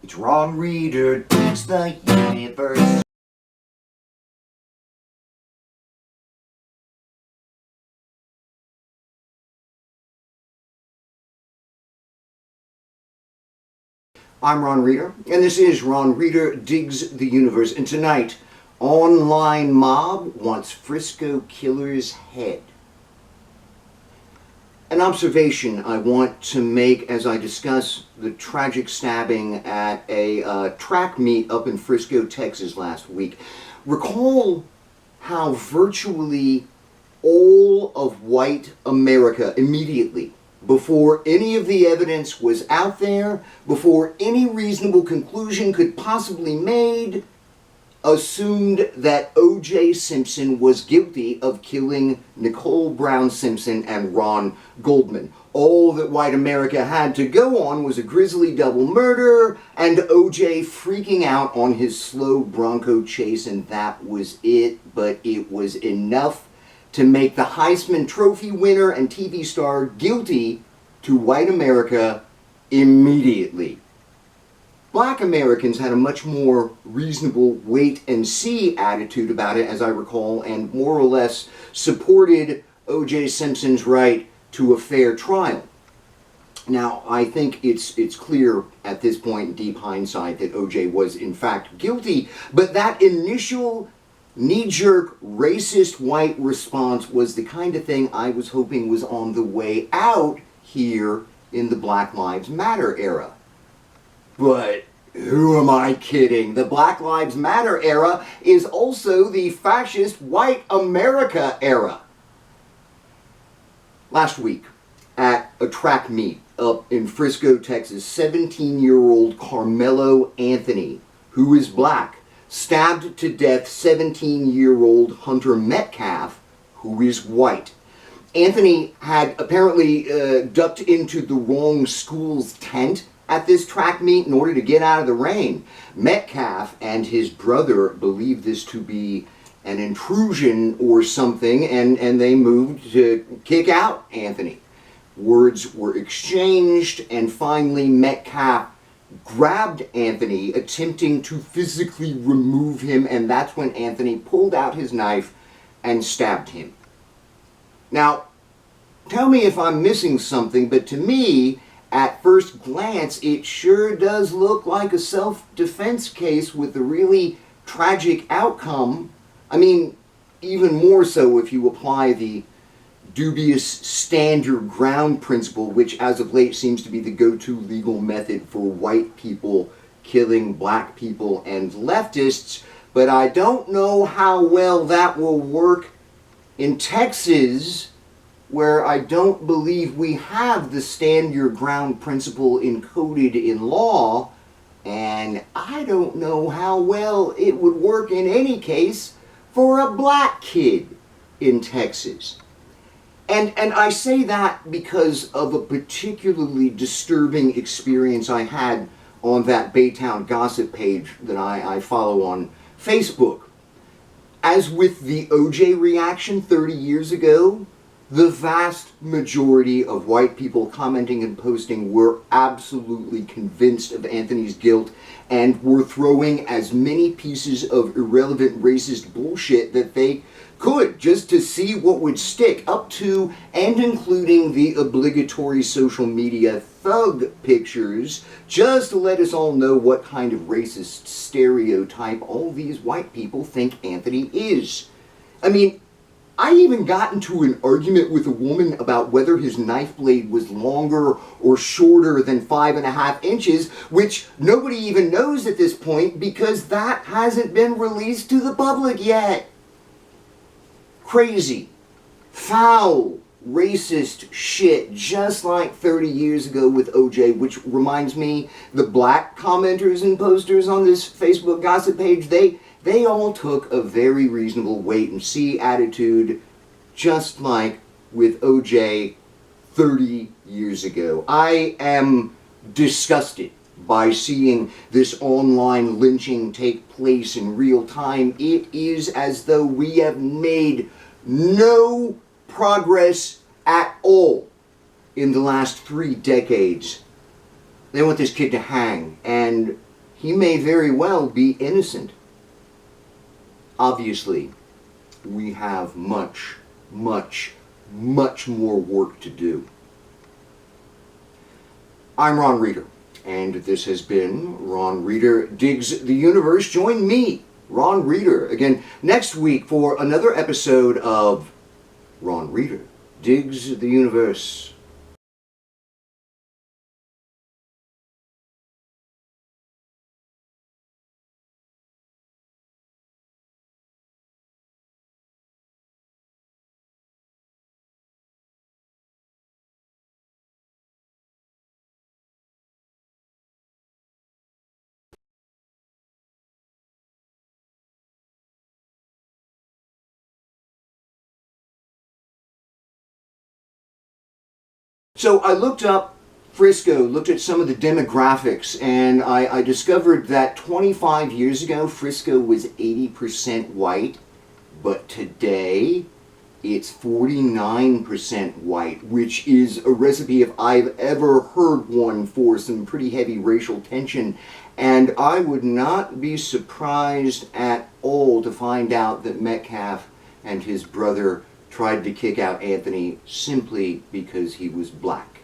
It's Ron Reader digs the universe. I'm Ron Reader, and this is Ron Reader Digs the Universe. And tonight, online mob wants Frisco killer's head. An observation I want to make as I discuss the tragic stabbing at a track meet up in Frisco, Texas last week. Recall how virtually all of white America immediately, before any of the evidence was out there, before any reasonable conclusion could possibly be made, assumed that O.J. Simpson was guilty of killing Nicole Brown Simpson and Ron Goldman. All that white America had to go on was a grisly double murder and O.J. freaking out on his slow Bronco chase, and that was it. But it was enough to make the Heisman Trophy winner and TV star guilty to white America immediately. Black Americans had a much more reasonable wait-and-see attitude about it, as I recall, and more or less supported O.J. Simpson's right to a fair trial. Now, I think it's clear at this point in deep hindsight that O.J. was in fact guilty, but that initial knee-jerk, racist white response was the kind of thing I was hoping was on the way out here in the Black Lives Matter era. But who am I kidding? The Black Lives Matter era is also the fascist white America era. Last week, at a track meet up in Frisco, Texas, 17-year-old Carmelo Anthony, who is black, stabbed to death 17-year-old Hunter Metcalf, who is white. Anthony had apparently ducked into the wrong school's tent at this track meet in order to get out of the rain. Metcalf and his brother believed this to be an intrusion or something, and they moved to kick out Anthony. Words were exchanged, and finally Metcalf grabbed Anthony, attempting to physically remove him, and that's when Anthony pulled out his knife and stabbed him. Now, tell me if I'm missing something, but to me, at first glance, it sure does look like a self-defense case with a really tragic outcome. I mean, even more so if you apply the dubious stand your ground principle, which as of late seems to be the go-to legal method for white people killing black people and leftists. But I don't know how well that will work in Texas, where I don't believe we have the stand your ground principle encoded in law, and I don't know how well it would work in any case for a black kid in Texas. And I say that because of a particularly disturbing experience I had on that Baytown gossip page that I follow on Facebook. As with the O.J. reaction 30 years ago, the vast majority of white people commenting and posting were absolutely convinced of Anthony's guilt and were throwing as many pieces of irrelevant racist bullshit that they could just to see what would stick, up to and including the obligatory social media thug pictures, just to let us all know what kind of racist stereotype all these white people think Anthony is. I mean, I even got into an argument with a woman about whether his knife blade was longer or shorter than 5.5 inches, which nobody even knows at this point because that hasn't been released to the public yet. Crazy, foul, racist shit, just like 30 years ago with O.J., which reminds me, the black commenters and posters on this Facebook gossip page, they all took a very reasonable wait-and-see attitude, just like with O.J. 30 years ago. I am disgusted by seeing this online lynching take place in real time. It is as though we have made no progress at all in the last 3 decades. They want this kid to hang, and he may very well be innocent. Obviously, we have much, much, much more work to do. I'm Ron Reeder, and this has been Ron Reeder Digs the Universe. Join me, Ron Reeder, again next week for another episode of Ron Reeder Digs the Universe. So I looked up Frisco, looked at some of the demographics, and I discovered that 25 years ago, Frisco was 80% white, but today it's 49% white, which is a recipe if I've ever heard one for some pretty heavy racial tension. And I would not be surprised at all to find out that Metcalf and his brother tried to kick out Anthony simply because he was black.